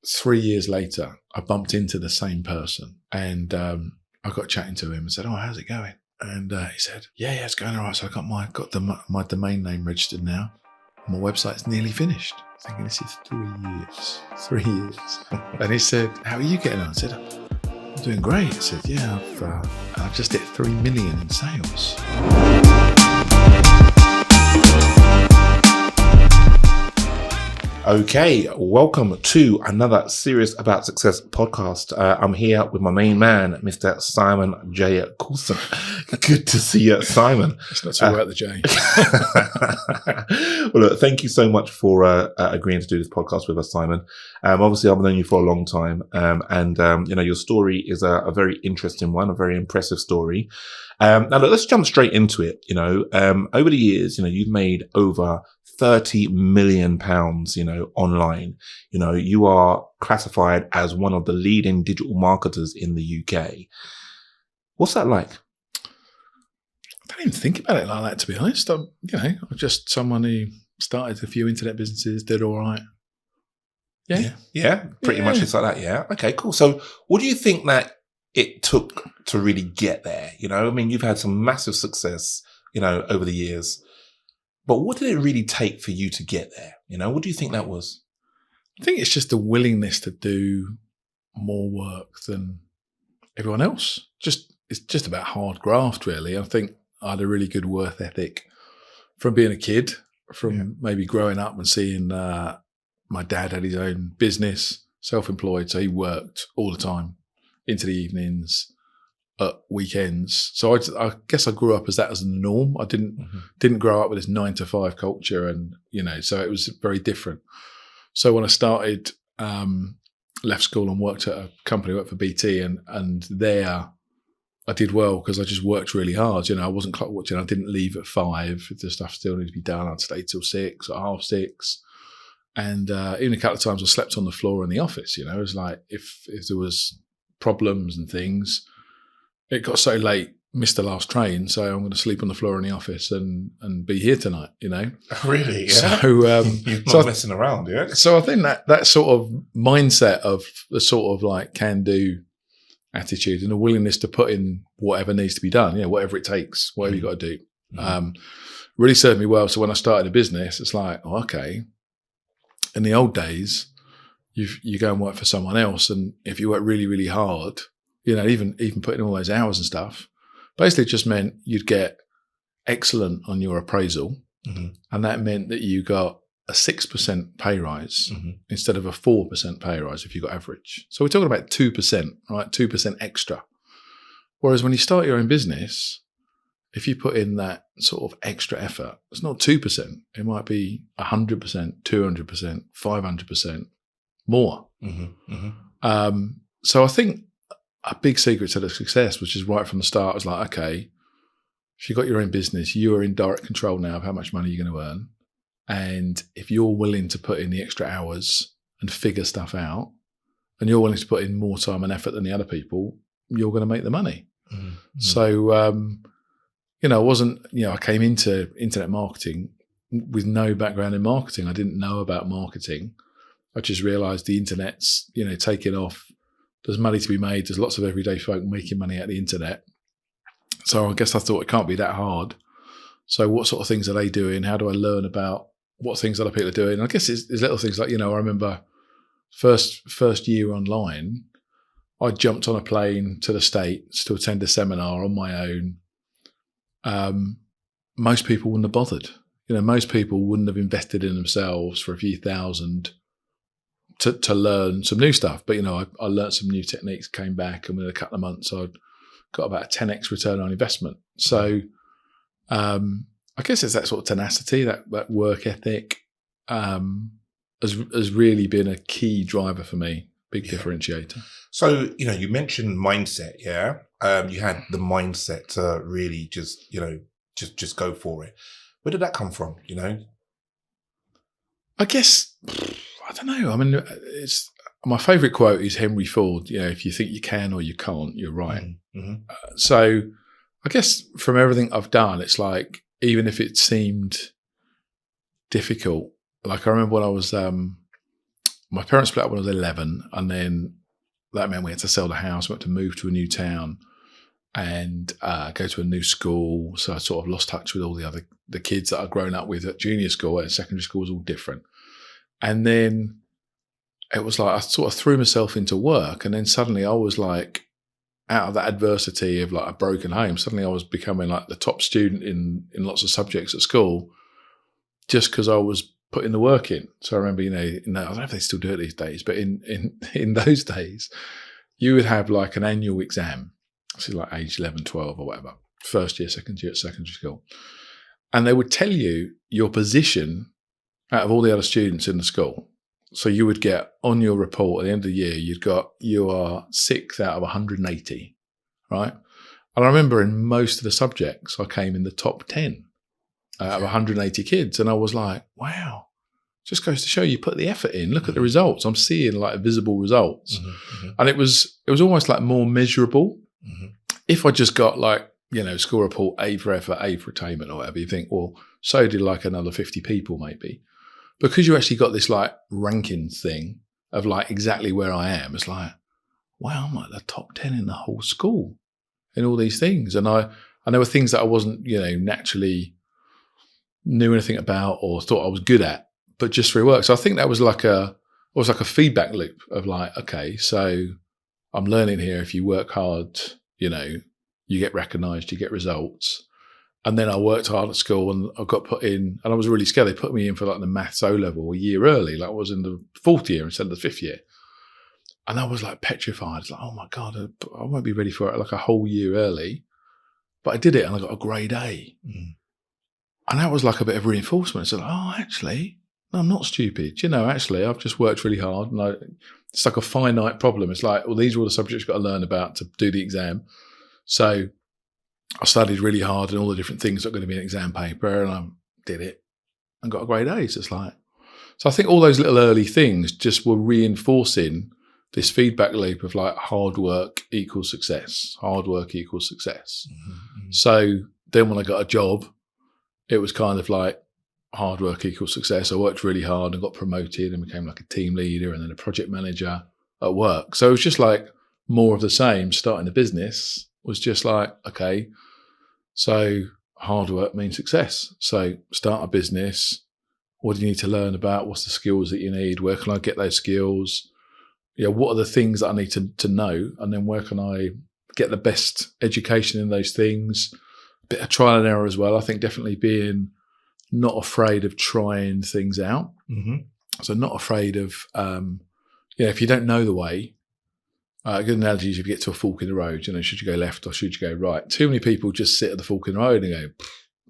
3 years later, I bumped into the same person, and I got chatting to him and said, "Oh, how's it going?" And he said, "Yeah, it's going all right. So I got my domain name registered now. My website's nearly finished." Thinking, this is 3 years. 3 years. And he said, "How are you getting on?" I said, "I'm doing great." He said, "Yeah, I've just hit 3 million in sales." Okay, welcome to another Serious About Success podcast. I'm here with my main man, Mr. Simon J. Coulson. Good to see you, Simon. It's not too about the J. Well, look, thank you so much for agreeing to do this podcast with us, Simon. Obviously, I've known you for a long time, and your story is a very interesting one, a very impressive story. Now, look, let's jump straight into it. Over the years, you've made over £30 million, online. You are classified as one of the leading digital marketers in the UK. What's that like? I don't even think about it like that, to be honest. I'm just someone who started a few internet businesses, did all right. Yeah, pretty much it's like that. Yeah. Okay, cool. So what do you think that it took to really get there? You've had some massive success, over the years. But what did it really take for you to get there? What do you think that was? I think it's just a willingness to do more work than everyone else. It's just about hard graft, really. I think I had a really good work ethic from being a kid, from maybe growing up and seeing my dad had his own business, self-employed, so he worked all the time into the evenings, at weekends. So I guess I grew up as that as a norm. I didn't grow up with this 9-to-5 culture, and so it was very different. So when I started, left school and worked at a company, worked for BT, and there I did well because I just worked really hard. I wasn't clock watching. I didn't leave at 5. If the stuff still needed to be done, I'd stay till 6 or 6:30. And even a couple of times I slept on the floor in the office. It was like if there was problems and things, it got so late, missed the last train, so I'm going to sleep on the floor in the office and be here tonight, Really? So, Yeah. You're not messing around, yeah? So I think that sort of mindset of the sort of like can-do attitude and a willingness to put in whatever needs to be done, whatever it takes, whatever you got to do, really served me well. So when I started a business, it's like, okay, in the old days, you go and work for someone else, and if you work really, really hard, even putting all those hours and stuff, basically it just meant you'd get excellent on your appraisal. And that meant that you got a 6% pay rise instead of a 4% pay rise if you got average. So we're talking about 2%, right? 2% extra. Whereas when you start your own business, if you put in that sort of extra effort, it's not 2%. It might be 100%, 200%, 500% more. So I think a big secret to the success, which is right from the start, was like, okay, if you've got your own business, you are in direct control now of how much money you're going to earn. And if you're willing to put in the extra hours and figure stuff out, and you're willing to put in more time and effort than the other people, you're going to make the money. So, I wasn't, I came into internet marketing with no background in marketing. I didn't know about marketing. I just realized the internet's, taking off. There's money to be made. There's lots of everyday folk making money out the internet. So I guess I thought it can't be that hard. So what sort of things are they doing? How do I learn about what things other people are doing? And I guess it's little things like, I remember first year online, I jumped on a plane to the States to attend a seminar on my own. Most people wouldn't have bothered. Most people wouldn't have invested in themselves for a few thousand to learn some new stuff. But, I learned some new techniques, came back, and within a couple of months, I'd got about a 10x return on investment. So I guess it's that sort of tenacity, that work ethic has really been a key driver for me, big differentiator. So, you mentioned mindset, yeah? You had the mindset to really just go for it. Where did that come from, I guess, I don't know. It's my favourite quote is Henry Ford. If you think you can or you can't, you're right. So I guess from everything I've done, it's like, even if it seemed difficult, like I remember when I was my parents split up when I was 11, and then that meant we had to sell the house, we had to move to a new town and go to a new school. So I sort of lost touch with all the kids that I'd grown up with at junior school. At secondary school was all different. And then it was like I sort of threw myself into work, and then suddenly I was like, out of that adversity of like a broken home, suddenly I was becoming like the top student in lots of subjects at school, just because I was putting the work in. So I remember, I don't know if they still do it these days, but in those days, you would have like an annual exam. So like age 11, 12 or whatever, first year, second year at secondary school. And they would tell you your position out of all the other students in the school. So you would get on your report at the end of the year, you are 6th out of 180, right? And I remember in most of the subjects, I came in the top 10 out of 180 kids. And I was like, wow, just goes to show you put the effort in. Look at the results. I'm seeing like visible results. And it was almost like more measurable. If I just got like, school report A for effort, A for attainment or whatever, you think, well, so did like another 50 people maybe. Because you actually got this like ranking thing of like exactly where I am, it's like, wow, I'm like the top 10 in the whole school in all these things. And there were things that I wasn't, naturally knew anything about or thought I was good at, but just through work. So I think that was like a feedback loop of like, okay, so I'm learning here. If you work hard, you get recognized, you get results. And then I worked hard at school and I got put in, and I was really scared. They put me in for like the maths O-level a year early. Like I was in the 4th year instead of the 5th year. And I was like petrified. It's like, oh my God, I won't be ready for it like a whole year early. But I did it and I got a grade A. And that was like a bit of reinforcement. It's like, oh, actually, no, I'm not stupid. Actually, I've just worked really hard. And it's like a finite problem. It's like, well, these are all the subjects you've got to learn about to do the exam. So I studied really hard and all the different things that are going to be an exam paper, and I did it and got a grade A. So it's like, so I think all those little early things just were reinforcing this feedback loop of like hard work equals success, hard work equals success. So then when I got a job, it was kind of like hard work equals success. I worked really hard and got promoted and became like a team leader and then a project manager at work. So it was just like more of the same. Starting a business was just like, okay, so hard work means success. So start a business. What do you need to learn about? What's the skills that you need? Where can I get those skills? What are the things that I need to know? And then where can I get the best education in those things? A bit of trial and error as well. I think definitely being not afraid of trying things out. So not afraid of, if you don't know the way, a good analogy is if you get to a fork in the road, should you go left or should you go right? Too many people just sit at the fork in the road and go,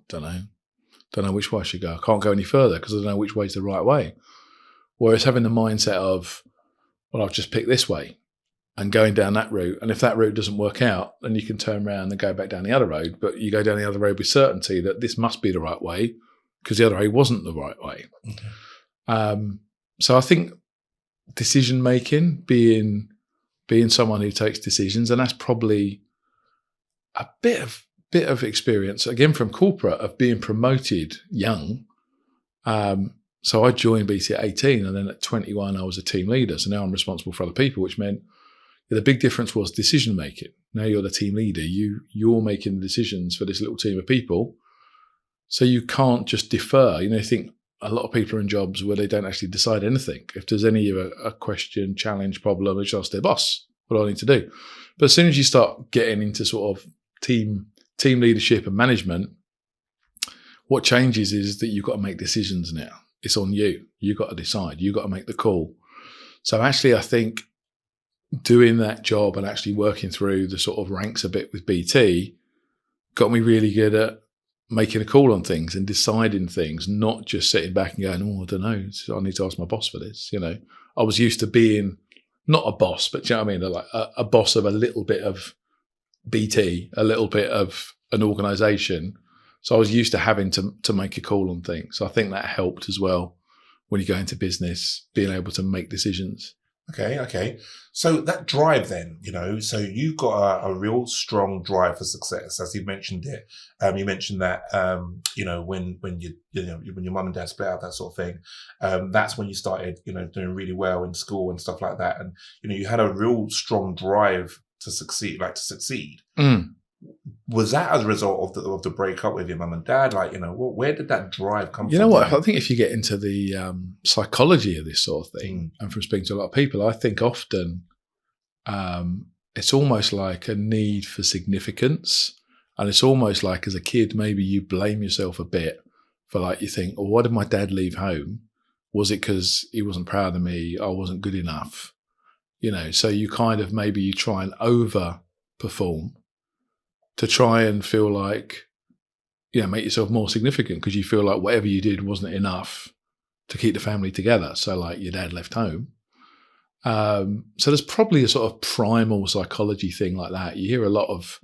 don't know which way I should go. I can't go any further because I don't know which way is the right way. Whereas having the mindset of, well, I've just picked this way and going down that route. And if that route doesn't work out, then you can turn around and go back down the other road. But you go down the other road with certainty that this must be the right way because the other way wasn't the right way. So I think decision making, being someone who takes decisions, and that's probably a bit of experience, again, from corporate, of being promoted young. So I joined BT at 18, and then at 21, I was a team leader. So now I'm responsible for other people, which meant the big difference was decision making. Now you're the team leader. You're making the decisions for this little team of people. So you can't just defer. I think a lot of people are in jobs where they don't actually decide anything. If there's any of a question, challenge, problem, they just ask their boss, what do I need to do? But as soon as you start getting into sort of team leadership and management, what changes is that you've got to make decisions now. It's on you. You've got to decide. You've got to make the call. So actually, I think doing that job and actually working through the sort of ranks a bit with BT got me really good at making a call on things and deciding things, not just sitting back and going, oh, I don't know, I need to ask my boss for this. I was used to being not a boss, but do you know what I mean? Like a boss of a little bit of BT, a little bit of an organisation. So I was used to having to make a call on things. So I think that helped as well when you go into business, being able to make decisions. Okay. So that drive then, so you've got a real strong drive for success, as you mentioned it. You mentioned that, when your mum and dad split up, that sort of thing. That's when you started, doing really well in school and stuff like that. And, you had a real strong drive to succeed, Mm. Was that as a result of the breakup with your mum and dad? Like, where did that drive come You know from what? then? I think if you get into the psychology of this sort of thing, Mm, and from speaking to a lot of people, I think often it's almost like a need for significance. And it's almost like as a kid, maybe you blame yourself a bit for like, you think, oh, why did my dad leave home? Was it because he wasn't proud of me? I wasn't good enough? So you kind of maybe you try and overperform to try and feel like, make yourself more significant because you feel like whatever you did wasn't enough to keep the family together. So like your dad left home. So there's probably a sort of primal psychology thing like that. You hear a lot of,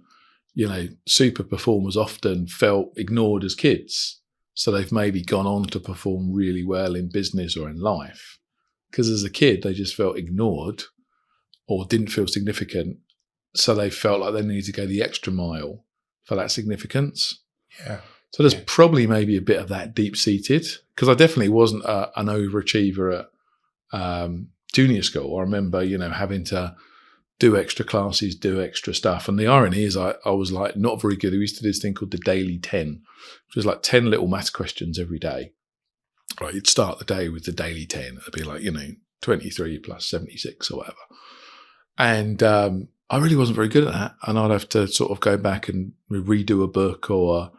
super performers often felt ignored as kids. So they've maybe gone on to perform really well in business or in life. Because as a kid, they just felt ignored or didn't feel significant. So they felt like they needed to go the extra mile for that significance. yeah. So there's Yeah. probably maybe a bit of that deep-seated, because I definitely wasn't an overachiever at junior school. I remember, having to do extra classes, do extra stuff. And the irony is I was like not very good. We used to do this thing called the Daily 10, which was like 10 little maths questions every day. Right, you'd start the day with the Daily 10. It'd be like, 23 plus 76 or whatever. And I really wasn't very good at that. And I'd have to sort of go back and redo a book or,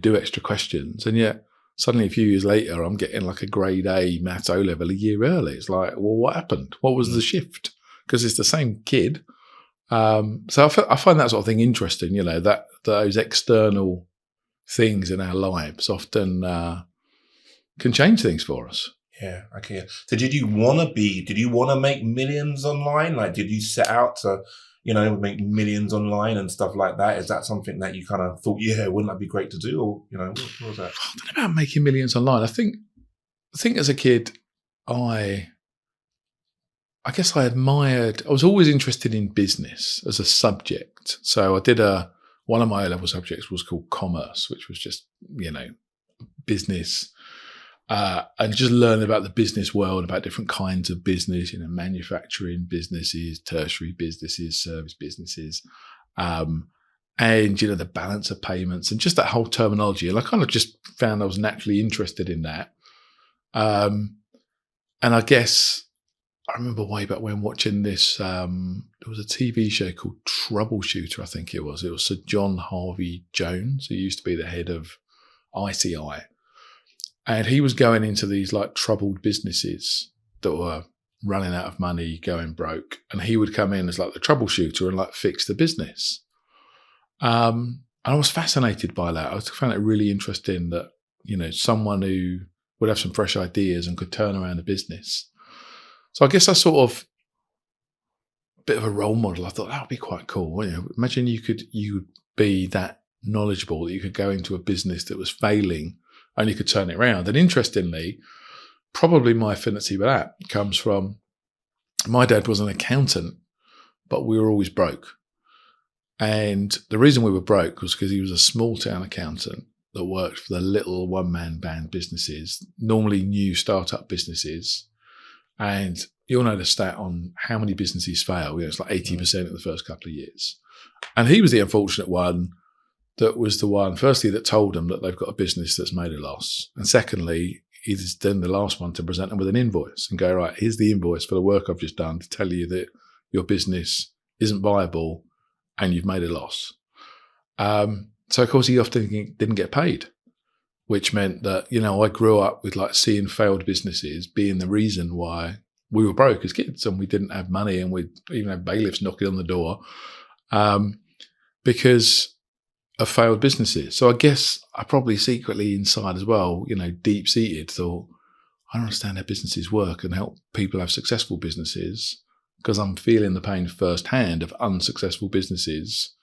do extra questions. And yet suddenly a few years later, I'm getting like a grade A maths O-level a year early. It's like, well, what happened? What was the shift? Because it's the same kid. So I find that sort of thing interesting, that those external things in our lives often can change things for us. Yeah, okay. So did you want to make millions online? Like, did you set out to, make millions online and stuff like that? Is that something that you kind of thought, yeah, wouldn't that be great to do? Or, what was that? I don't know about making millions online. I think as a kid, I guess I was always interested in business as a subject. So I did one of my A-level subjects was called commerce, which was just, business, and just learn about the business world, about different kinds of business, manufacturing businesses, tertiary businesses, service businesses, and, the balance of payments and just that whole terminology. And I kind of just found I was naturally interested in that. And I guess I remember way back when watching this, there was a TV show called Troubleshooter, I think it was. It was Sir John Harvey Jones, who used to be the head of ICI. And he was going into these like troubled businesses that were running out of money, going broke. And he would come in as like the troubleshooter and like fix the business. And I was fascinated by that. I found it really interesting that, someone who would have some fresh ideas and could turn around a business. So I guess that's sort of a bit of a role model. I thought that would be quite cool. Imagine you could be that knowledgeable that you could go into a business that was failing and you could turn it around. And interestingly, probably my affinity with that comes from my dad was an accountant, but we were always broke. And the reason we were broke was because he was a small town accountant that worked for the little one-man band businesses, normally new startup businesses. And you'll know the stat on how many businesses fail. It's like 80% in the first couple of years. And he was the unfortunate one that was the one, firstly, that told them that they've got a business that's made a loss. And secondly, he's then the last one to present them with an invoice and go, right, here's the invoice for the work I've just done to tell you that your business isn't viable and you've made a loss. So, of course, he often didn't get paid, which meant that, I grew up with like seeing failed businesses being the reason why we were broke as kids and we didn't have money and we even had bailiffs knocking on the door because of failed businesses. So I guess I probably secretly inside as well, deep-seated thought, I don't understand how businesses work and help people have successful businesses because I'm feeling the pain firsthand of unsuccessful businesses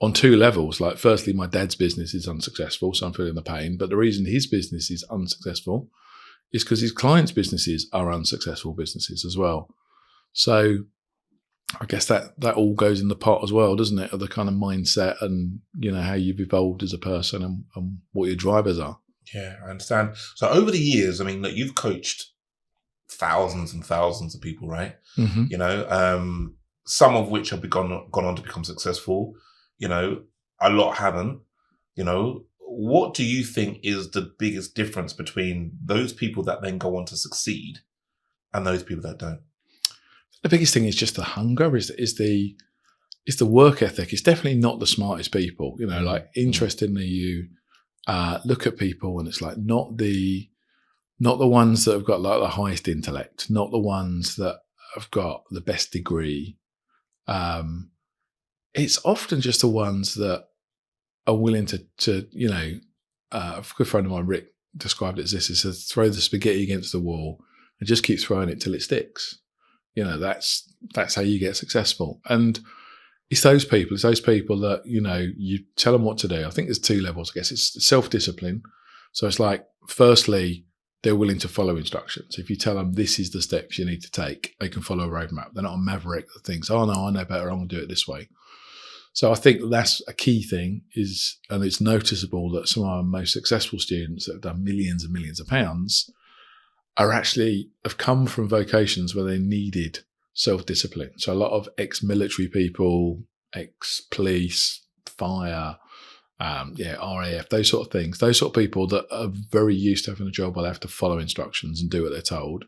on two levels. Like, firstly, my dad's business is unsuccessful, so I'm feeling the pain. But the reason his business is unsuccessful is because his clients' businesses are unsuccessful businesses as well. So I guess that all goes in the pot as well, doesn't it? Of the kind of mindset and, how you've evolved as a person and what your drivers are. Yeah, I understand. So over the years, I mean, look, you've coached thousands and thousands of people, right? Mm-hmm. Some of which have gone on to become successful. A lot haven't. What do you think is the biggest difference between those people that then go on to succeed and those people that don't? The biggest thing is just the hunger, is the work ethic. It's definitely not the smartest people. Like, interestingly, you look at people and it's like not the ones that have got like the highest intellect, not the ones that have got the best degree. It's often just the ones that are willing to a good friend of mine, Rick, described it as this: he says, throw the spaghetti against the wall and just keep throwing it till it sticks. That's how you get successful. And it's those people that, you tell them what to do. I think there's two levels, I guess. It's self-discipline. So it's like, firstly, they're willing to follow instructions. If you tell them this is the steps you need to take, they can follow a roadmap. They're not a maverick that thinks, oh no, I know better, I'm going to do it this way. So I think that's a key thing, and it's noticeable that some of our most successful students that have done millions and millions of pounds have come from vocations where they needed self-discipline. So a lot of ex-military people, ex-police, fire, RAF, those sort of things, those sort of people that are very used to having a job where they have to follow instructions and do what they're told.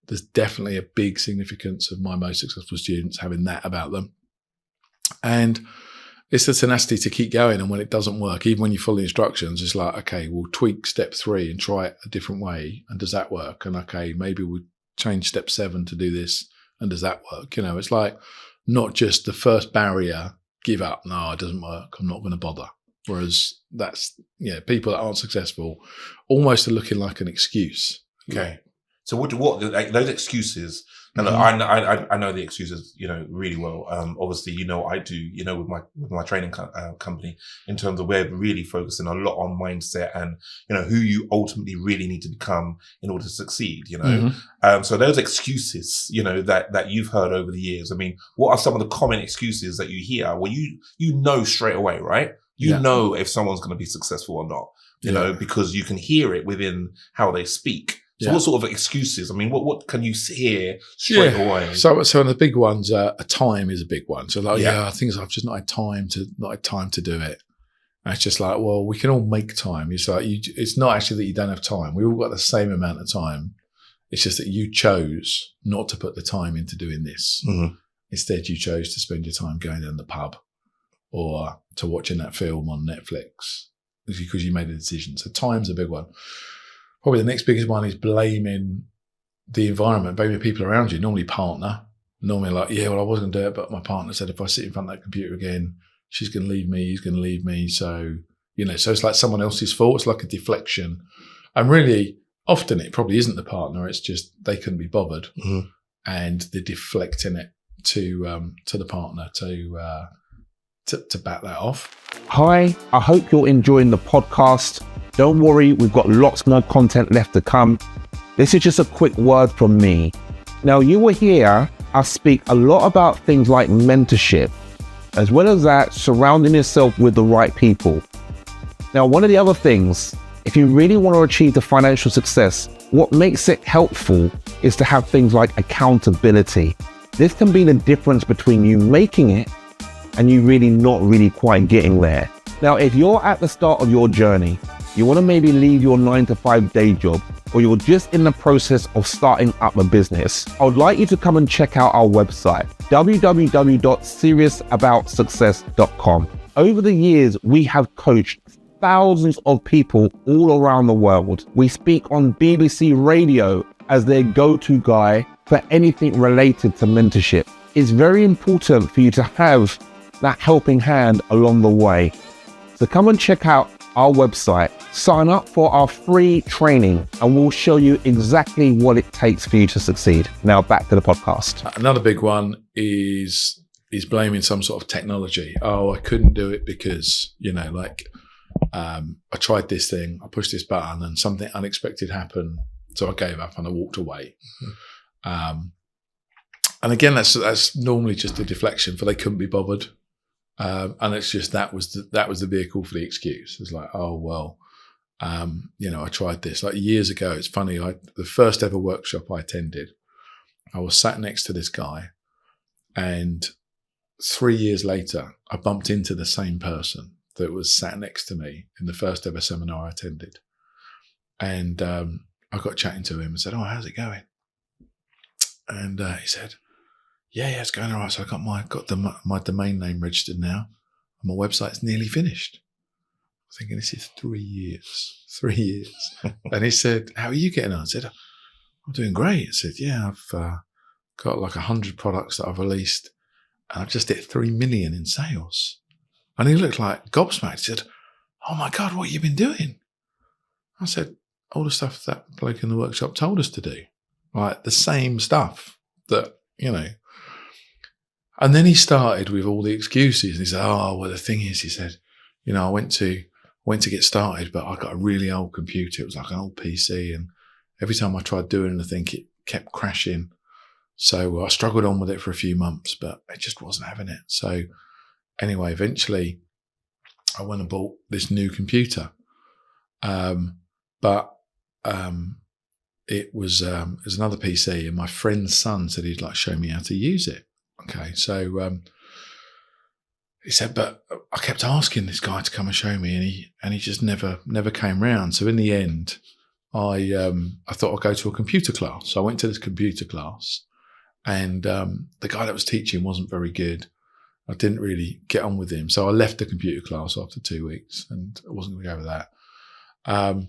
There's definitely a big significance of my most successful students having that about them. And it's the tenacity to keep going. And when it doesn't work, even when you follow the instructions, it's like, okay, we'll tweak step 3 and try it a different way. And does that work? And okay, maybe we'll change step 7 to do this. And does that work? It's like not just the first barrier, give up. No, it doesn't work. I'm not going to bother. Whereas people that aren't successful almost are looking like an excuse. Okay. So what those excuses? And Mm-hmm. I know the excuses, really well. Obviously, I do, with my training company, in terms of we're really focusing a lot on mindset and, who you ultimately really need to become in order to succeed, Mm-hmm. So those excuses, that you've heard over the years, I mean, what are some of the common excuses that you hear? Well, you know straight away, right? You know if someone's going to be successful or not, because you can hear it within how they speak. So what sort of excuses? I mean, what can you hear straight away? So the big ones, a time is a big one. So like, things I've just not had time to do it. And it's just like, well, we can all make time. It's like, it's not actually that you don't have time. We all got the same amount of time. It's just that you chose not to put the time into doing this. Mm-hmm. Instead, you chose to spend your time going down the pub or to watching that film on Netflix because you made a decision. So time's a big one. Probably the next biggest one is blaming the environment, blaming people around you, normally partner. Normally like, I was going to do it, but my partner said if I sit in front of that computer again, she's going to leave me, he's going to leave me. So, so it's like someone else's fault. It's like a deflection. And really, often it probably isn't the partner. It's just they couldn't be bothered. Mm-hmm. And they're deflecting it to the partner to back that off. Hi, I hope you're enjoying the podcast. Don't worry, we've got lots more content left to come. This is just a quick word from me. Now, you will hear us speak a lot about things like mentorship, as well as that, surrounding yourself with the right people. Now, one of the other things, if you really want to achieve the financial success, what makes it helpful is to have things like accountability. This can be the difference between you making it and you really not really quite getting there. Now, if you're at the start of your journey, you want to maybe leave your 9-to-5 day job, or you're just in the process of starting up a business, I would like you to come and check out our website, www.seriousaboutssuccess.com. Over the years, we have coached thousands of people all around the world. We speak on BBC Radio as their go-to guy for anything related to mentorship. It's very important for you to have that helping hand along the way. So come and check out our website, sign up for our free training, and we'll show you exactly what it takes for you to succeed. Now back to the podcast. Another big one is blaming some sort of technology. Oh, I couldn't do it because, I tried this thing, I pushed this button and something unexpected happened. So I gave up and I walked away. Mm-hmm. And again, that's normally just a deflection for they couldn't be bothered. And it's just that was the vehicle for the excuse. It's like, oh, well, I tried this. Like years ago, it's funny, the first ever workshop I attended, I was sat next to this guy, and 3 years later, I bumped into the same person that was sat next to me in the first ever seminar I attended. And I got chatting to him and said, oh, how's it going? And he said, yeah, it's going all right. So I got my domain name registered now. My website's nearly finished. I'm thinking, this is 3 years. 3 years. And he said, how are you getting on? I said, I'm doing great. I said, yeah, I've got like 100 products that I've released, and I've just hit 3 million in sales. And he looked like gobsmacked. He said, oh my God, what have you been doing? I said, all the stuff that bloke in the workshop told us to do. Like the same stuff that, And then he started with all the excuses. And he said, oh, well, the thing is, he said, I went to get started, but I got a really old computer. It was like an old PC. And every time I tried doing anything, it kept crashing. So I struggled on with it for a few months, but it just wasn't having it. So anyway, eventually I went and bought this new computer. But it was another PC, and my friend's son said he'd like show me how to use it. Okay, so he said, but I kept asking this guy to come and show me, and he just never came round. So in the end, I thought I'd go to a computer class. So I went to this computer class, and the guy that was teaching wasn't very good. I didn't really get on with him, so I left the computer class after 2 weeks, and I wasn't going to go with that.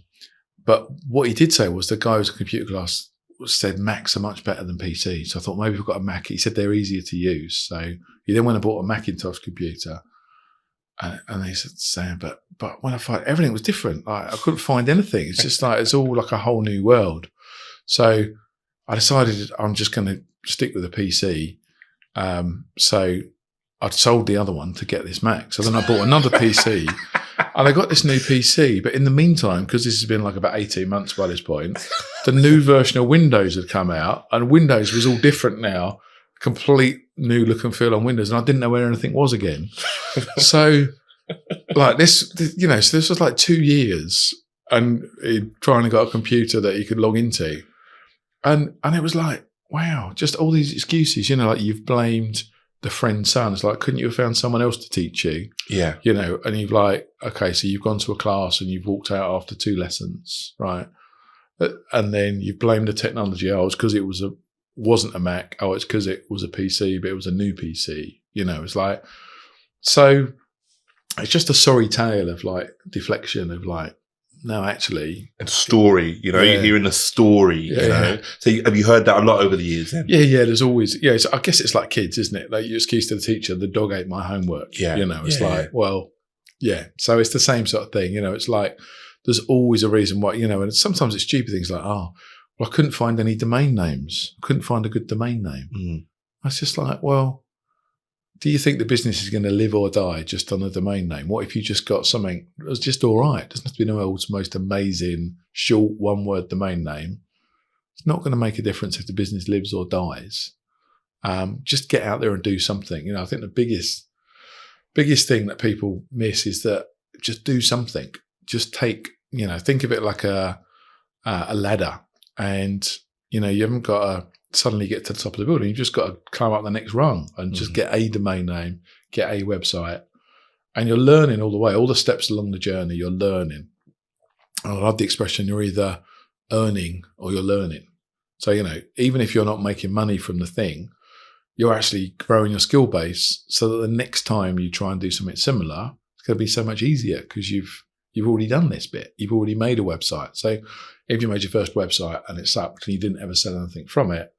But what he did say was the guy who was in computer class said Macs are much better than PCs. So I thought maybe we've got a Mac. He said they're easier to use. So he then went and bought a Macintosh computer. And he said, saying, but when I find everything was different, like I couldn't find anything. It's just like, it's all like a whole new world. So I decided I'm just going to stick with the PC. So I'd sold the other one to get this Mac. So then I bought another PC. And I got this new PC, but in the meantime, because this has been like about 18 months by this point, the new version of Windows had come out, and Windows was all different now, complete new look and feel on Windows, and I didn't know where anything was again. So, like this, so this was like 2 years, and he'd trying to get a computer that he could log into, and it was like, wow, just all these excuses, like you've blamed the friend's son. It's like, couldn't you have found someone else to teach you? Yeah. And you've like, okay, so you've gone to a class and you've walked out after 2 lessons, right? And then you blame the technology. Oh, it's because it wasn't a Mac. Oh, it's because it was a PC, but it was a new PC. It's like, so it's just a sorry tale of like deflection of like, no, actually. A story, you're hearing a story, So have you heard that a lot over the years then? Yeah, there's always, I guess it's like kids, isn't it? Like you excuse to the teacher, the dog ate my homework. It's like, well, so it's the same sort of thing. It's like, there's always a reason why, and sometimes it's stupid things like, oh, well, I couldn't find any domain names. I couldn't find a good domain name. Mm. It's just like, well, do you think the business is going to live or die just on a domain name? What if you just got something that was just all right? It doesn't have to be the world's most amazing, short, one-word domain name. It's not going to make a difference if the business lives or dies. Just get out there and do something. I think the biggest thing that people miss is that just do something. Just take, think of it like a ladder, and you haven't got to suddenly get to the top of the building. You've just got to climb up the next rung and just get a domain name, get a website, and you're learning all the way. All the steps along the journey, you're learning. And I love the expression, you're either earning or you're learning. So, even if you're not making money from the thing, you're actually growing your skill base so that the next time you try and do something similar, it's going to be so much easier because you've already done this bit. You've already made a website. So if you made your first website and it sucked and you didn't ever sell anything from it,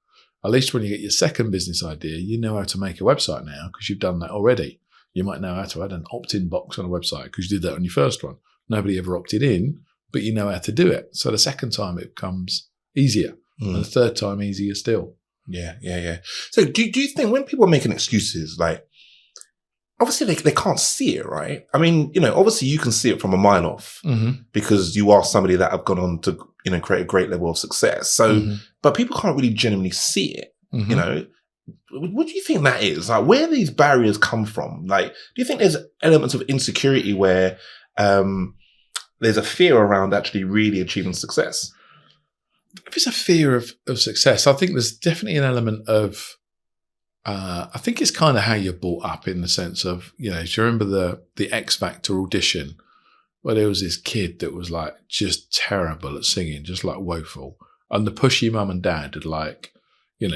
at least when you get your second business idea, you know how to make a website now because you've done that already. You might know how to add an opt-in box on a website because you did that on your first one. Nobody ever opted in, but you know how to do it. So the second time it becomes easier, and the third time easier still. Yeah. So do you think when people are making excuses, like, obviously they can't see it, right? I mean, obviously you can see it from a mile off because you are somebody that have gone on to, create a great level of success. So, but people can't really genuinely see it, what do you think that is? Like, where these barriers come from? Like, do you think there's elements of insecurity where there's a fear around actually really achieving success? If it's a fear of success, I think there's definitely an element of, I think it's kind of how you're brought up, in the sense of, do you remember the X Factor audition where there was this kid that was like just terrible at singing, just like woeful. And the pushy mum and dad had like,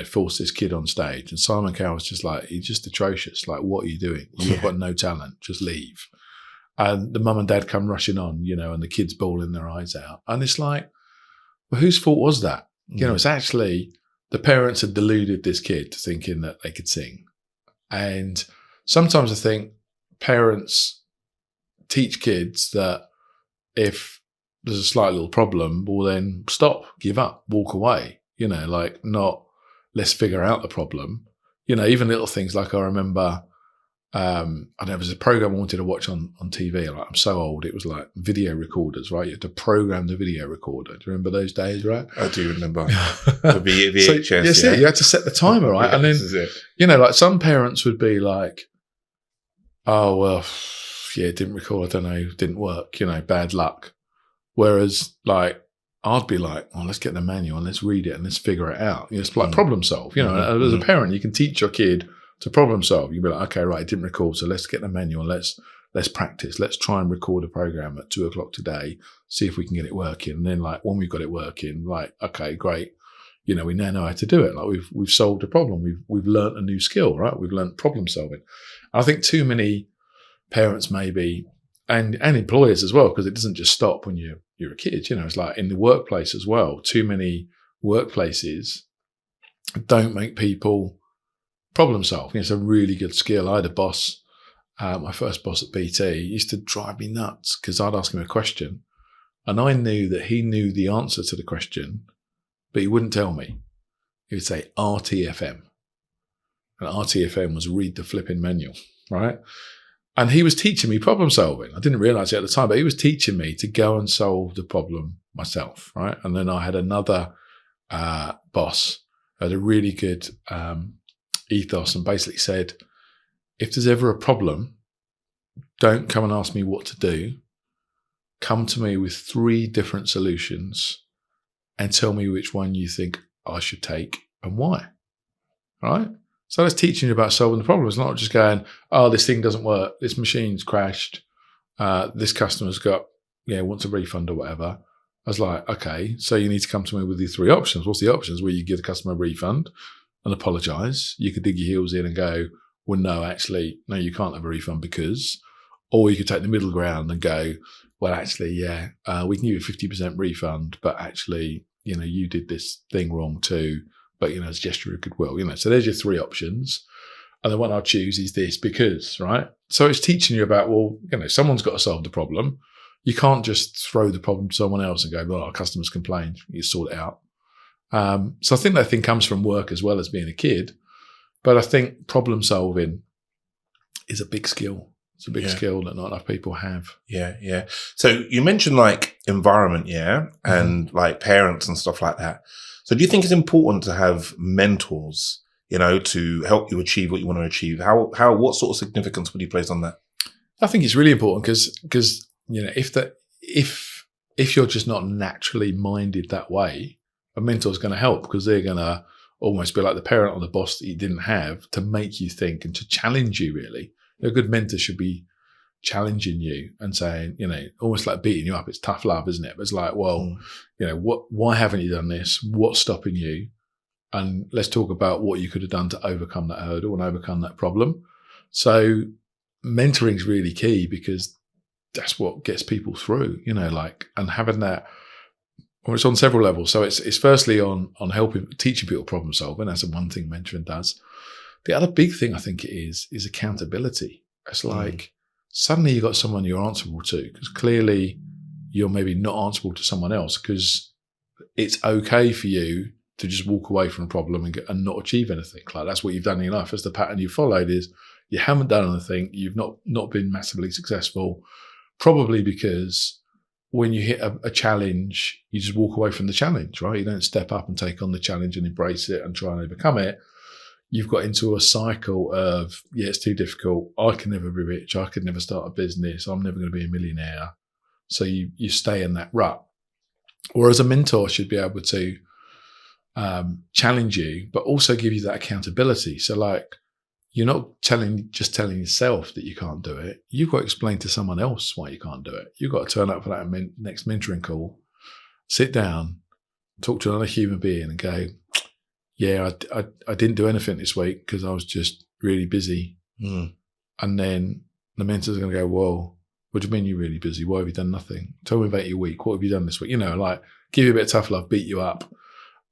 forced this kid on stage. And Simon Cowell was just like, he's just atrocious. Like, what are you doing? You've got no talent. Just leave. And the mum and dad come rushing on, and the kid's bawling their eyes out. And it's like, well, whose fault was that? It's actually the parents had deluded this kid to thinking that they could sing. And sometimes I think parents teach kids that if there's a slight little problem, well, then stop, give up, walk away, like, not let's figure out the problem. Even little things like, I remember, I don't know, there was a program I wanted to watch on TV. Like, I'm so old. It was like video recorders, right? You had to program the video recorder. Do you remember those days, right? I do remember. The VHS. So, yes, you had to set the timer, right? Yeah, and then, like, some parents would be like, oh, well, yeah, it didn't record. I don't know, didn't work, bad luck. Whereas, like, I'd be like, oh, let's get the manual and let's read it and let's figure it out. It's like problem solve. As a parent, you can teach your kid to problem solve. You'd be like, okay, right, it didn't record, so let's get the manual. Let's practice. Let's try and record a program at 2:00 today. See if we can get it working. And then, like, when we've got it working, like, okay, great. We now know how to do it. Like, we've solved a problem. We've learned a new skill, right? We've learned problem solving. I think too many parents maybe, and employers as well, because it doesn't just stop when you're a kid. It's like in the workplace as well. Too many workplaces don't make people problem solve. It's a really good skill. I had a boss, my first boss at BT, used to drive me nuts because I'd ask him a question and I knew that he knew the answer to the question, but he wouldn't tell me. He would say RTFM. And RTFM was read the flipping manual, right? And he was teaching me problem solving. I didn't realize it at the time, but he was teaching me to go and solve the problem myself, right? And then I had another boss who had a really good ethos and basically said, if there's ever a problem, don't come and ask me what to do. Come to me with 3 different solutions and tell me which one you think I should take and why, right? So that's teaching you about solving the problem. It's not just going, oh, this thing doesn't work. This machine's crashed. This customer's got, wants a refund or whatever. I was like, okay, so you need to come to me with these 3 options. What's the options? Well, you give the customer a refund and apologise. You could dig your heels in and go, well, no, actually, no, you can't have a refund because, or you could take the middle ground and go, well, actually, yeah, we can give you a 50% refund, but actually, you did this thing wrong too. But, it's a gesture of goodwill, So there's your 3 options. And the one I'll choose is this because, right? So it's teaching you about, well, someone's got to solve the problem. You can't just throw the problem to someone else and go, well, our customers complained. You sort it out. So I think that thing comes from work as well as being a kid. But I think problem solving is a big skill. It's a big skill that not enough people have. Yeah, yeah. So you mentioned like environment, and like parents and stuff like that. So do you think it's important to have mentors, to help you achieve what you want to achieve? What sort of significance would you place on that? I think it's really important because if you're just not naturally minded that way, a mentor's going to help because they're going to almost be like the parent or the boss that you didn't have to make you think and to challenge you, really. A good mentor should be challenging you and saying, almost like beating you up. It's tough love, isn't it? But it's like, well, why haven't you done this? What's stopping you? And let's talk about what you could have done to overcome that hurdle and overcome that problem. So mentoring is really key because that's what gets people through, and having that, or it's on several levels. So it's firstly on teaching people problem solving. That's the one thing mentoring does. The other big thing I think it is accountability. It's like suddenly you've got someone you're answerable to because clearly you're maybe not answerable to someone else because it's okay for you to just walk away from a problem and not achieve anything. Like that's what you've done in your life. That's the pattern you followed is you haven't done anything. You've not been massively successful, probably because when you hit a challenge, you just walk away from the challenge, right? You don't step up and take on the challenge and embrace it and try and overcome it. you've got into a cycle of, it's too difficult. I can never be rich. I could never start a business. I'm never going to be a millionaire. So you stay in that rut. Whereas a mentor should be able to challenge you, but also give you that accountability. So like, you're not just telling yourself that you can't do it. You've got to explain to someone else why you can't do it. You've got to turn up for that next mentoring call, sit down, talk to another human being and go, I didn't do anything this week because I was just really busy. And then the mentor's going to go, well, what do you mean you're really busy? Why have you done nothing? Tell me about your week. What have you done this week? Like give you a bit of tough love, beat you up.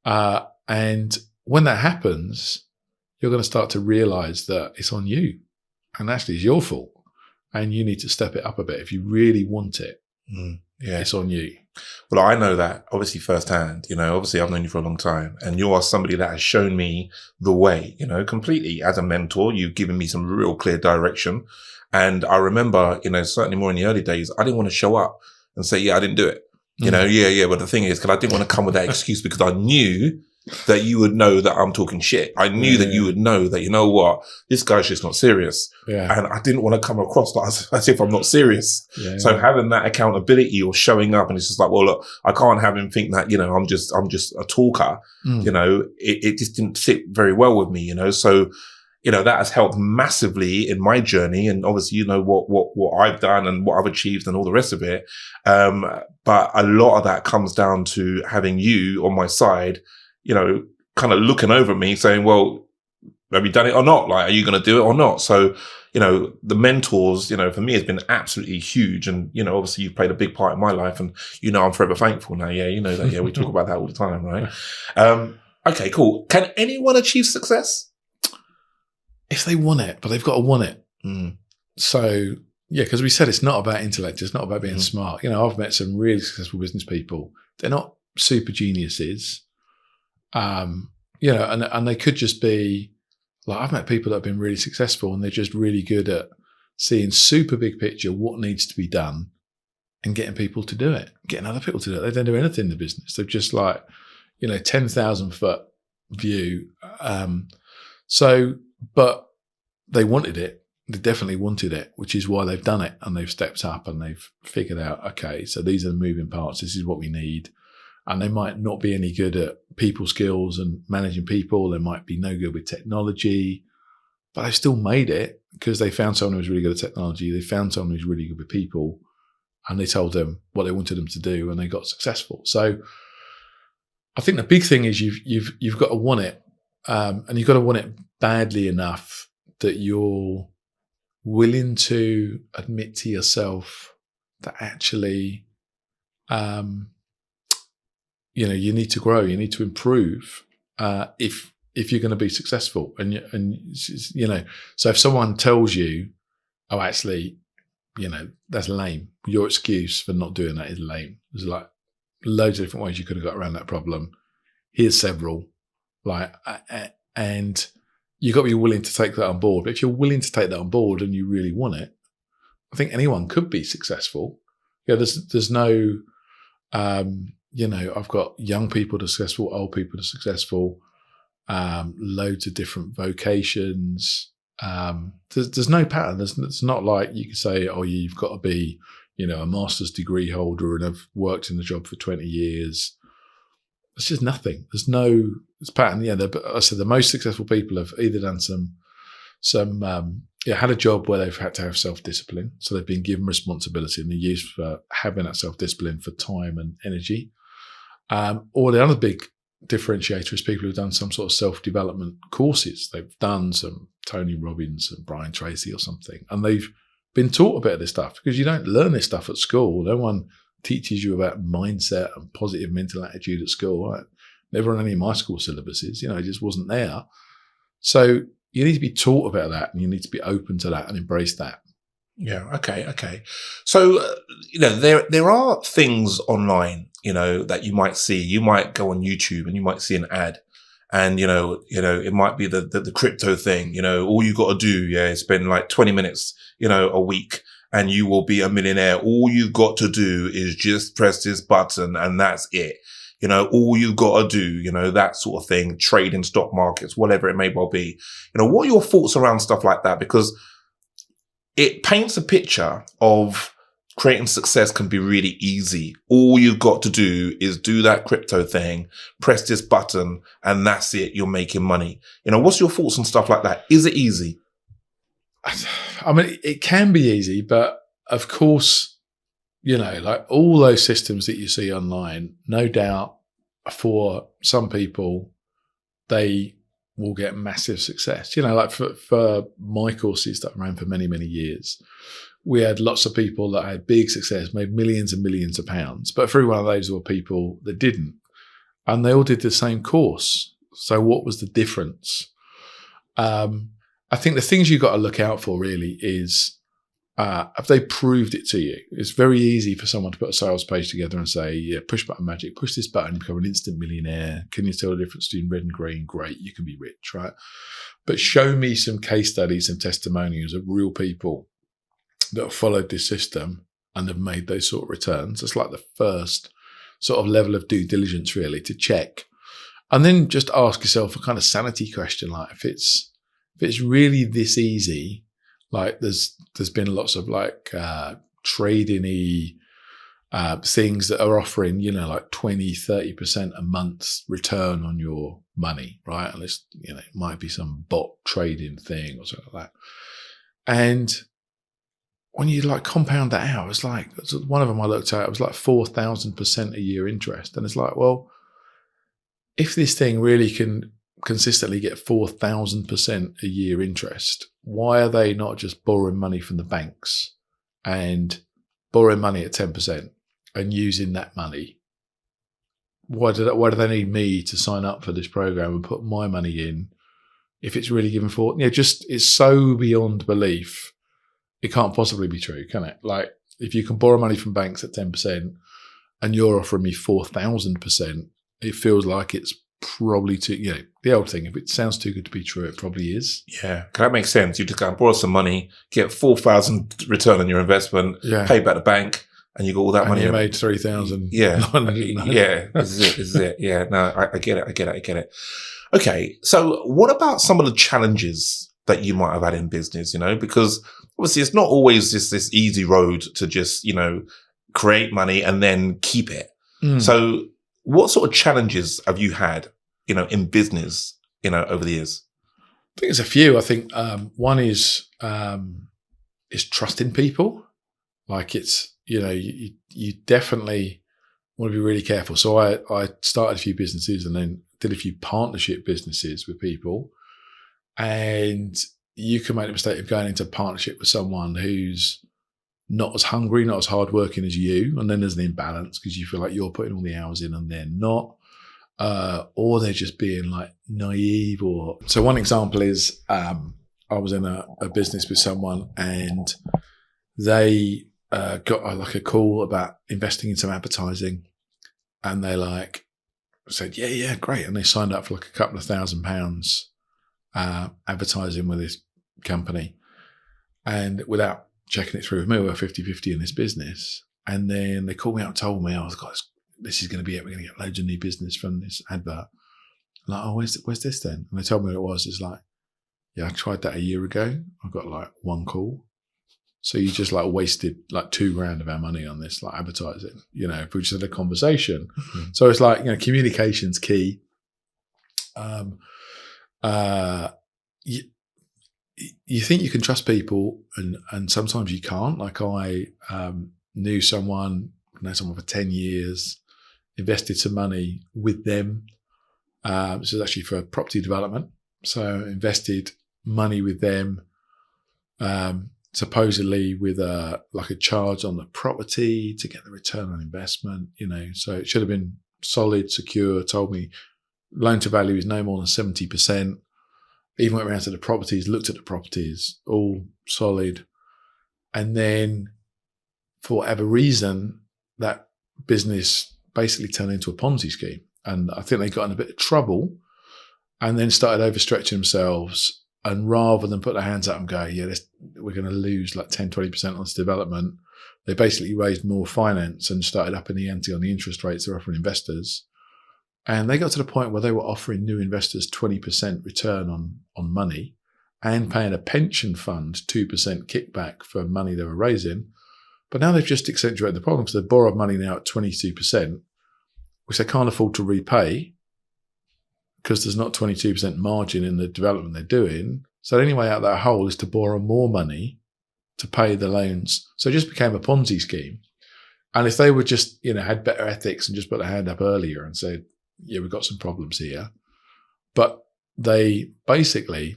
And when that happens, you're going to start to realize that it's on you and actually it's your fault. And you need to step it up a bit. If you really want it, it's on you. Well, I know that obviously firsthand, obviously I've known you for a long time and you are somebody that has shown me the way, completely as a mentor. You've given me some real clear direction. And I remember, certainly more in the early days, I didn't want to show up and say, I didn't do it. But the thing is, because I didn't want to come with that excuse because I knew that you would know that I'm talking shit. I knew that you would know that, you know what, this guy's just not serious. Yeah. And I didn't want to come across as if I'm not serious. Yeah. So having that accountability or showing up and it's just like, well, look, I can't have him think that, I'm just a talker. It just didn't sit very well with me, So, that has helped massively in my journey. And obviously, what I've done and what I've achieved and all the rest of it. But a lot of that comes down to having you on my side, kind of looking over at me saying, well, have you done it or not? Like, are you going to do it or not? So, the mentors, for me has been absolutely huge. And, obviously you've played a big part in my life and, I'm forever thankful now. Yeah. You know that. Yeah. We talk about that all the time. Right. Okay, cool. Can anyone achieve success? If they want it, but they've got to want it. So, because we said it's not about intellect. It's not about being smart. I've met some really successful business people. They're not super geniuses. And they could just be like, I've met people that have been really successful and they're just really good at seeing super big picture, what needs to be done and getting people to do it, getting other people to do it. They don't do anything in the business. They're just like, 10,000 foot view. But they wanted it. They definitely wanted it, which is why they've done it and they've stepped up and they've figured out, okay, so these are the moving parts. This is what we need. And they might not be any good at people skills and managing people. They might be no good with technology, but they've still made it because they found someone who was really good at technology. They found someone who's really good with people and they told them what they wanted them to do and they got successful. So I think the big thing is you've got to want it. And you've got to want it badly enough that you're willing to admit to yourself that actually, you need to grow, you need to improve, if you're going to be successful. So if someone tells you, oh, actually, that's lame. Your excuse for not doing that is lame. There's like loads of different ways you could have got around that problem. Here's several. And you've got to be willing to take that on board. But if you're willing to take that on board and you really want it, I think anyone could be successful. There's no, I've got young people that are successful, old people that are successful, loads of different vocations. There's no pattern. It's not like you can say, oh, you've got to be, a master's degree holder and have worked in the job for 20 years. It's just nothing. There's no pattern. But I said the most successful people have either done had a job where they've had to have self-discipline. So they've been given responsibility and they're used for having that self-discipline for time and energy. Or the other big differentiator is people who've done some sort of self-development courses. They've done some Tony Robbins and Brian Tracy or something. And they've been taught a bit of this stuff because you don't learn this stuff at school. No one teaches you about mindset and positive mental attitude at school. Right? Never on any of my school syllabuses, it just wasn't there. So you need to be taught about that and you need to be open to that and embrace that. Yeah. Okay. So, there are things online, that you might see. You might go on YouTube and you might see an ad and, it might be the crypto thing, all you got to do, is spend like 20 minutes, a week and you will be a millionaire. All you've got to do is just press this button and that's it. all you got to do, that sort of thing, trade in stock markets, whatever it may well be. What are your thoughts around stuff like that? Because it paints a picture of creating success can be really easy. All you've got to do is do that crypto thing, press this button, and that's it. You're making money. What's your thoughts on stuff like that? Is it easy? I mean, it can be easy, but of course, like all those systems that you see online, no doubt for some people, they will get massive success. Like for my courses that I ran for many, many years, we had lots of people that had big success, made millions and millions of pounds. But through one of those were people that didn't. And they all did the same course. So what was the difference? I think the things you've got to look out for really is, have they proved it to you? It's very easy for someone to put a sales page together and say, yeah, push button magic, push this button, you become an instant millionaire. Can you tell the difference between red and green? Great, you can be rich, right? But show me some case studies and testimonials of real people that have followed this system and have made those sort of returns. It's like the first sort of level of due diligence really to check. And then just ask yourself a kind of sanity question, like if it's really this easy, like there's been lots of like trading-y things that are offering, like 20, 30% a month return on your money, right? And it's, it might be some bot trading thing or something like that. And when you like compound that out, it's like, one of them I looked at, it was like 4,000% a year interest. And it's like, well, if this thing really can consistently get 4,000% a year interest, why are they not just borrowing money from the banks and borrowing money at 10% and using that money? Why do they need me to sign up for this program and put my money in if it's really given for, it's so beyond belief. It can't possibly be true, can it? Like if you can borrow money from banks at 10% and you're offering me 4,000%, it feels like it's probably too, the old thing, if it sounds too good to be true, it probably is. Yeah. That makes sense. You just go and borrow some money, get 4,000 return on your investment, pay back the bank, and you got all that money. You made 3,000. Yeah. Yeah. This is it. Yeah. No, I get it. Okay. So what about some of the challenges that you might have had in business, because obviously it's not always just this easy road to just, create money and then keep it. So what sort of challenges have you had, in business, over the years? I think there's a few. I think one is trusting people. Like it's, you definitely want to be really careful. So I started a few businesses and then did a few partnership businesses with people. And you can make the mistake of going into partnership with someone who's not as hungry, not as hardworking as you. And then there's an imbalance because you feel like you're putting all the hours in and they're not. Or they're just being like naive. So one example is I was in a business with someone and they got like a call about investing in some advertising. And they like said, yeah, great. And they signed up for like a couple of £1,000 advertising with this company. And without checking it through with me, we were 50-50 in this business. And then they called me up and told me, this is going to be it. We're going to get loads of new business from this advert. I'm like, where's this then? And they told me what it was. It's like, yeah, I tried that a year ago. I got like one call. So you just like wasted like $2,000 of our money on this, like advertising, if we just had a conversation. Mm-hmm. So it's like, communication's key. You think you can trust people and sometimes you can't. Like I knew someone for 10 years, invested some money with them. This is actually for property development. So invested money with them, supposedly with a charge on the property to get the return on investment, so it should have been solid, secure. Told me loan to value is no more than 70%. Even went around to the properties, looked at the properties, all solid. And then for whatever reason, that business basically turned into a Ponzi scheme. And I think they got in a bit of trouble and then started overstretching themselves. And rather than put their hands up and go, we're going to lose like 10, 20% on this development, they basically raised more finance and started upping the ante on the interest rates they're offering investors. And they got to the point where they were offering new investors 20% return on money and paying a pension fund 2% kickback for money they were raising. But now they've just accentuated the problem because they've borrowed money now at 22%, which they can't afford to repay because there's not 22% margin in the development they're doing. So the only way out of that hole is to borrow more money to pay the loans. So it just became a Ponzi scheme. And if they were just, had better ethics and just put their hand up earlier and said, yeah, we've got some problems here. But they basically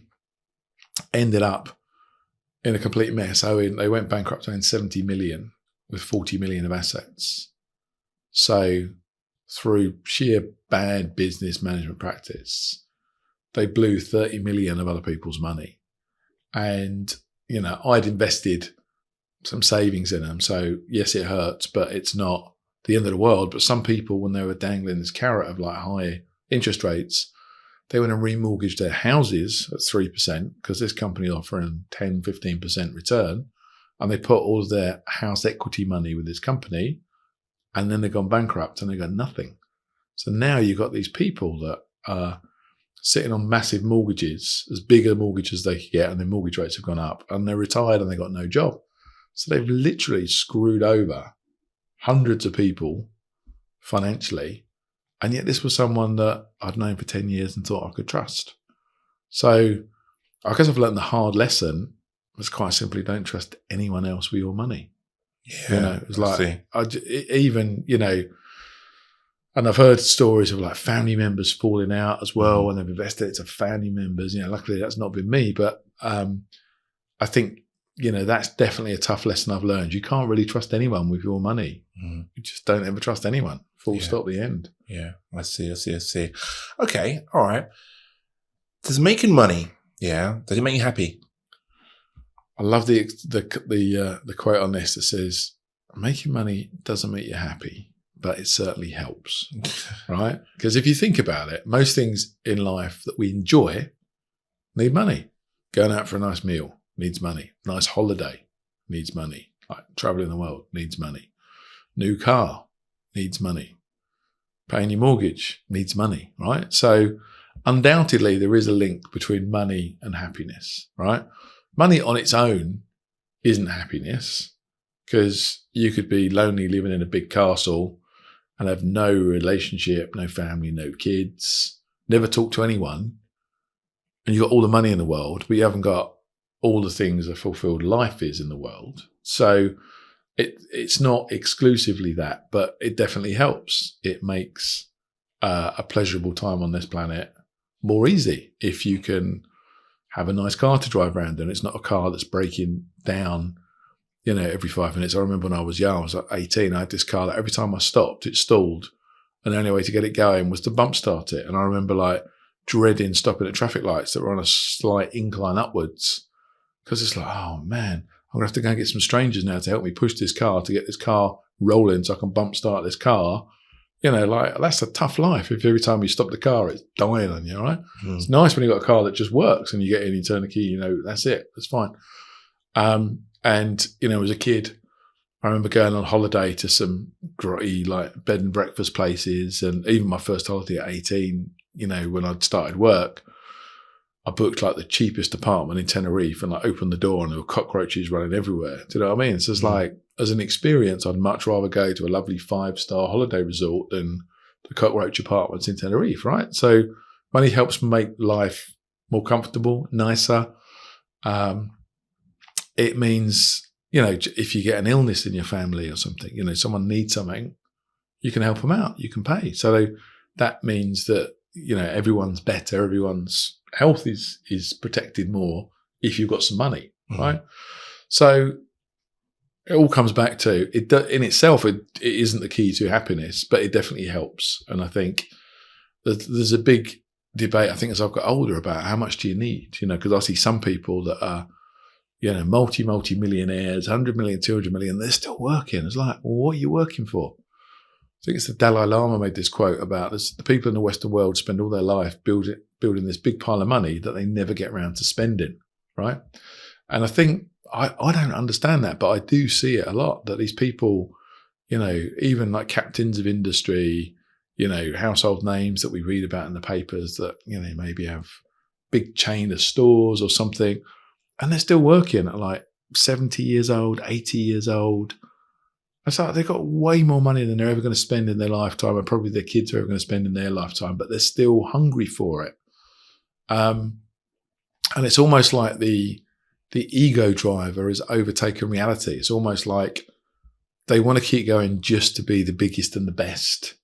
ended up in a complete mess. They went bankrupt owing 70 million with 40 million of assets. So through sheer bad business management practice, they blew 30 million of other people's money. And, I'd invested some savings in them. So yes, it hurts, but it's not the end of the world. But some people, when they were dangling this carrot of like high interest rates, they went and remortgaged their houses at 3% because this company offering 10, 15% return. And they put all of their house equity money with this company, and then they've gone bankrupt and they got nothing. So now you've got these people that are sitting on massive mortgages, as big a mortgage as they could get, and their mortgage rates have gone up, and they're retired and they've got no job. So they've literally screwed over hundreds of people financially. And yet this was someone that I'd known for 10 years and thought I could trust. So I guess I've learned the hard lesson was quite simply don't trust anyone else with your money. Yeah, it was like, and I've heard stories of like family members falling out as well when they've invested into family members. Luckily that's not been me, but I think, that's definitely a tough lesson I've learned. You can't really trust anyone with your money. You just don't ever trust anyone. Full stop, the end. Yeah, I see. Okay, all right. Does making money, does it make you happy? I love the quote on this that says, making money doesn't make you happy, but it certainly helps, right? Because if you think about it, most things in life that we enjoy need money. Going out for a nice meal needs money. Nice holiday needs money. Like traveling the world needs money. New car needs money. Paying your mortgage needs money, right? So undoubtedly there is a link between money and happiness, right? Money on its own isn't happiness, because you could be lonely living in a big castle and have no relationship, no family, no kids, never talk to anyone, and you've got all the money in the world, but you haven't got all the things a fulfilled life is in the world. So it's not exclusively that, but it definitely helps. It makes a pleasurable time on this planet more easy if you can have a nice car to drive around and it's not a car that's breaking down, every 5 minutes. I remember when I was young, I was like 18, I had this car that every time I stopped, it stalled. And the only way to get it going was to bump start it. And I remember like dreading stopping at traffic lights that were on a slight incline upwards, because it's like, oh man, I'm gonna have to go and get some strangers now to help me push this car to get this car rolling so I can bump start this car. Like that's a tough life. If every time you stop the car, it's dying on you, right? It's nice when you've got a car that just works and you get in, you turn the key, that's it. That's fine. And, as a kid, I remember going on holiday to some grotty, like bed and breakfast places. And even my first holiday at 18, when I'd started work, I booked like the cheapest apartment in Tenerife and like opened the door and there were cockroaches running everywhere. Do you know what I mean? So it's like, as an experience, I'd much rather go to a lovely 5-star holiday resort than the cockroach apartments in Tenerife, right? So money helps make life more comfortable, nicer. It means, if you get an illness in your family or something, someone needs something, you can help them out, you can pay. So that means that, everyone's better, everyone's health is protected more if you've got some money, right? So it all comes back to it. In itself, it isn't the key to happiness, but it definitely helps. And I think there's a big debate, I think, as I've got older about how much do you need, because I see some people that are, multi-millionaires, 100 million, 200 million, they're still working. It's like, well, what are you working for? I think it's the Dalai Lama made this quote about this: the people in the Western world spend all their life building this big pile of money that they never get around to spending, right? And I think, I don't understand that, but I do see it a lot, that these people, even like captains of industry, household names that we read about in the papers that, maybe have big chain of stores or something, and they're still working at like 70 years old, 80 years old. It's like they've got way more money than they're ever going to spend in their lifetime, and probably their kids are ever going to spend in their lifetime, but they're still hungry for it. And it's almost like the ego driver has overtaken reality. It's almost like they want to keep going just to be the biggest and the best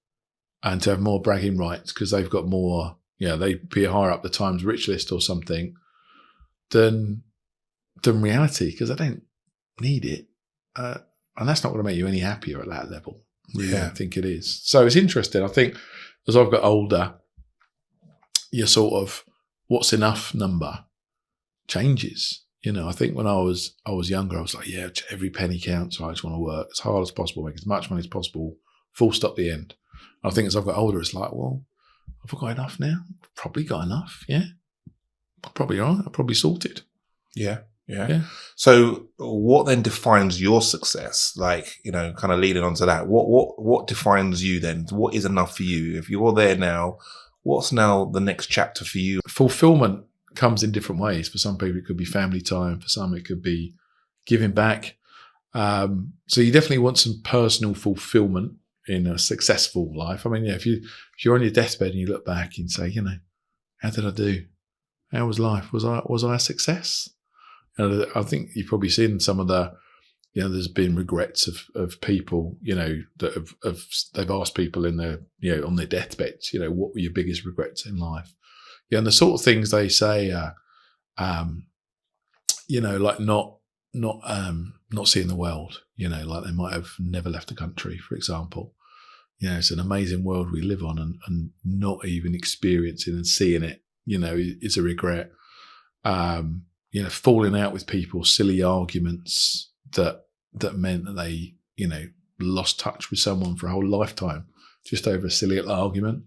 and to have more bragging rights because they've got more, they be higher up the Times rich list or something than reality, because they don't need it. And that's not going to make you any happier at that level. Really, I think it is. So it's interesting. I think as I've got older, your sort of what's enough number changes. I think when I was younger, I was like, yeah, every penny counts. So I just want to work as hard as possible, make as much money as possible, full stop, the end. And I think as I've got older, it's like, well, have I got enough now? I've probably got enough. Yeah. I'm probably all right. I'm probably sorted. Yeah. So what then defines your success? Like, kind of leading on to that, what defines you then? What is enough for you? If you're there now, what's now the next chapter for you? Fulfillment comes in different ways. For some people, it could be family time. For some, it could be giving back. So you definitely want some personal fulfillment in a successful life. I mean, if you're on your deathbed and you look back and say, how did I do? How was life? Was I a success? I think you've probably seen some of the, there's been regrets of people, that they've asked people in their, on their deathbeds, what were your biggest regrets in life? And the sort of things they say are, like not seeing the world, like they might have never left the country, for example. It's an amazing world we live on, and not even experiencing and seeing it, is a regret. Falling out with people, silly arguments that meant that they, lost touch with someone for a whole lifetime just over a silly little argument.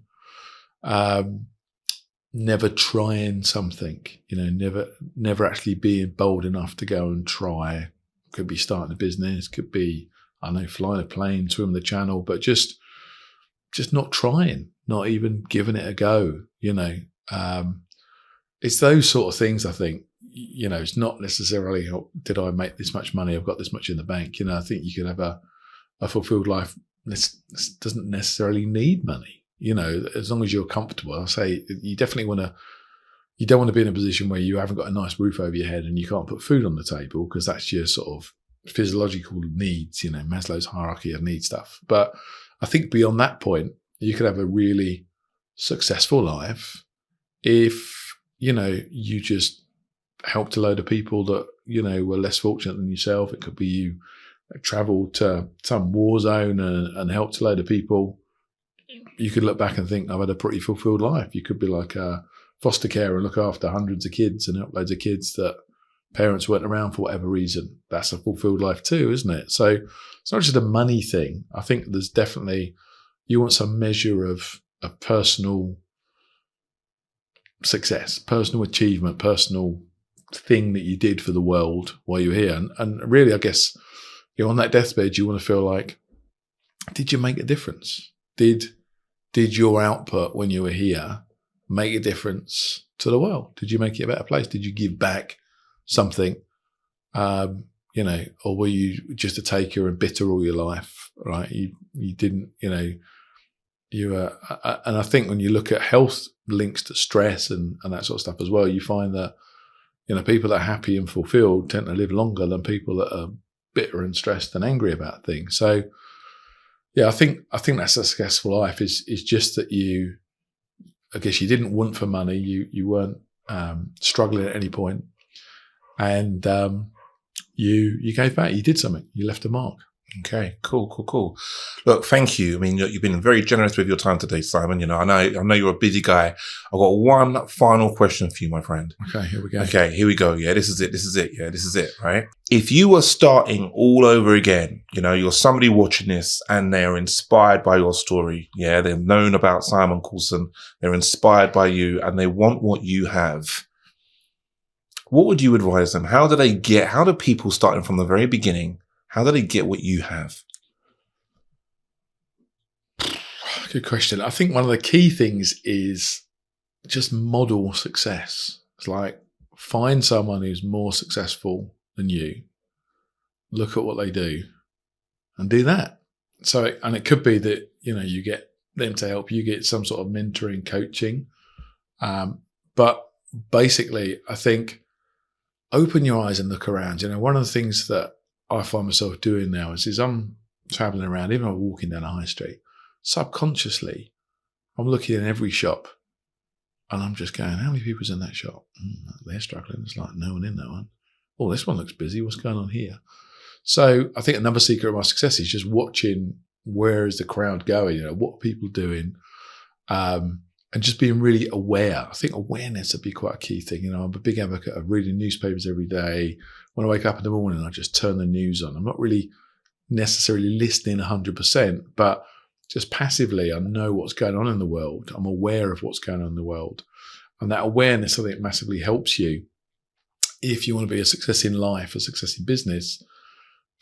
Never trying something, never actually being bold enough to go and try. Could be starting a business, could be, flying a plane, swimming the channel, but just not trying, not even giving it a go, It's those sort of things, I think. It's not necessarily, did I make this much money? I've got this much in the bank. I think you could have a fulfilled life. This doesn't necessarily need money. As long as you're comfortable. I say you definitely you don't want to be in a position where you haven't got a nice roof over your head and you can't put food on the table, because that's your sort of physiological needs, Maslow's hierarchy of needs stuff. But I think beyond that point, you could have a really successful life if, you just helped a load of people that, were less fortunate than yourself. It could be you traveled to some war zone and helped a load of people. You could look back and think, I've had a pretty fulfilled life. You could be like a foster carer and look after hundreds of kids and help loads of kids that parents weren't around for whatever reason. That's a fulfilled life too, isn't it? So it's not just a money thing. I think there's definitely, you want some measure of personal success, personal achievement, personal thing that you did for the world while you were here. And really, I guess, on that deathbed, you want to feel like, did you make a difference? Did your output when you were here make a difference to the world? Did you make it a better place? Did you give back something? Or were you just a taker and bitter all your life, right? You didn't, you were, and I think when you look at health links to stress and that sort of stuff as well, you find that, people that are happy and fulfilled tend to live longer than people that are bitter and stressed and angry about things. So, yeah, I think that's a successful life is just that you didn't want for money. You weren't struggling at any point, and you gave back. You did something. You left a mark. Okay, cool. Look, thank you. I mean, you've been very generous with your time today, Simon. I know you're a busy guy. I've got one final question for you, my friend. Okay, here we go. Yeah, this is it. Yeah, this is it, right? If you were starting all over again, you're somebody watching this and they're inspired by your story. Yeah, they've known about Simon Coulson. They're inspired by you and they want what you have. What would you advise them? How do people starting from the very beginning, how do they get what you have? Good question. I think one of the key things is just model success. It's like find someone who's more successful than you, look at what they do, and do that. So, and it could be that, you get them to help you get some sort of mentoring, coaching. But basically, I think open your eyes and look around. One of the things that I find myself doing now is I'm traveling around, even if I'm walking down a high street, subconsciously, I'm looking in every shop and I'm just going, how many people's in that shop? They're struggling. It's like no one in that one. Oh, this one looks busy. What's going on here? So I think another secret of my success is just watching where is the crowd going, what are people doing, and just being really aware. I think awareness would be quite a key thing. I'm a big advocate of reading newspapers every day. When I wake up in the morning, I just turn the news on. I'm not really necessarily listening 100%, but just passively, I know what's going on in the world. I'm aware of what's going on in the world. And that awareness, I think, massively helps you if you want to be a success in life, a success in business,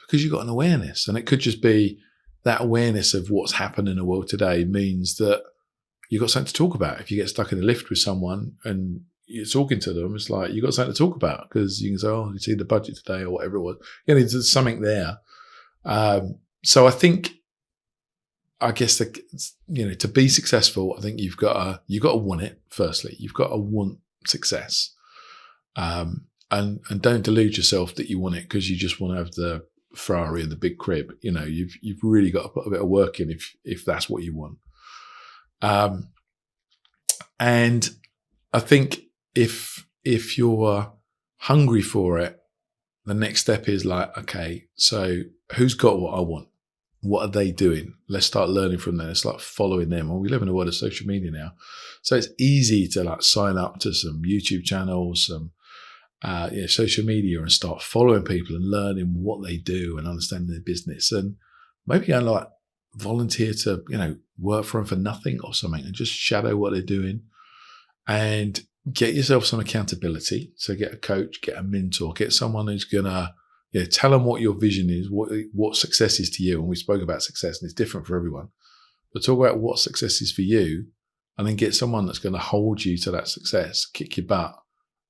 because you've got an awareness. And it could just be that awareness of what's happened in the world today means that you've got something to talk about. If you get stuck in a lift with someone and you're talking to them, it's like you've got something to talk about because you can say, oh, you see the budget today or whatever it was. There's something there. So I guess to be successful, I think you've got to want it. Firstly, you've got to want success, and don't delude yourself that you want it because you just want to have the Ferrari and the big crib. You've really got to put a bit of work in if that's what you want. And I think if you're hungry for it, the next step is like, okay, so who's got what I want? What are they doing? Let's start learning from them. Let's start following them. Well, we live in a world of social media now. So it's easy to sign up to some YouTube channels, some social media and start following people and learning what they do and understanding their business. And maybe go volunteer to, work for them for nothing or something and just shadow what they're doing and get yourself some accountability. So get a coach, get a mentor, get someone who's going to, tell them what your vision is, what success is to you. And we spoke about success and it's different for everyone, but talk about what success is for you and then get someone that's going to hold you to that success, kick your butt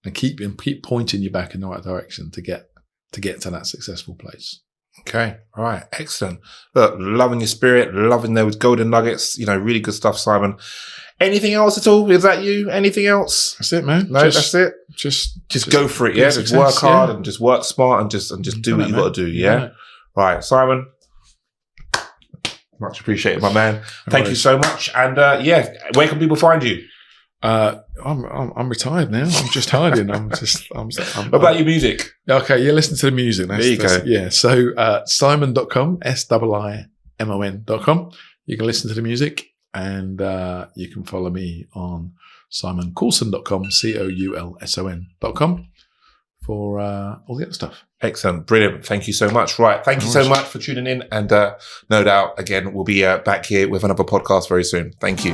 and keep pointing you back in the right direction to get to that successful place. Okay. All right. Excellent. Look, loving your spirit, loving those golden nuggets, really good stuff, Simon. Anything else at all? Is that you? Anything else? That's it, man. No, that's it. Just go for it. Yeah. Just work hard and just work smart and just do what you got to do. Yeah. Right. Simon. Much appreciated, my man. Thank you so much. And where can people find you? I'm retired now. I'm just hiding. What about your music? Okay, listen to the music. There you go. Yeah. So Simon.com, SIIMON.com. You can listen to the music and you can follow me on SimonCoulson.com, COULSON.com for all the other stuff. Excellent. Brilliant. Thank you so much. Right. Thank you so much for tuning in. And no doubt, again, we'll be back here with another podcast very soon. Thank you.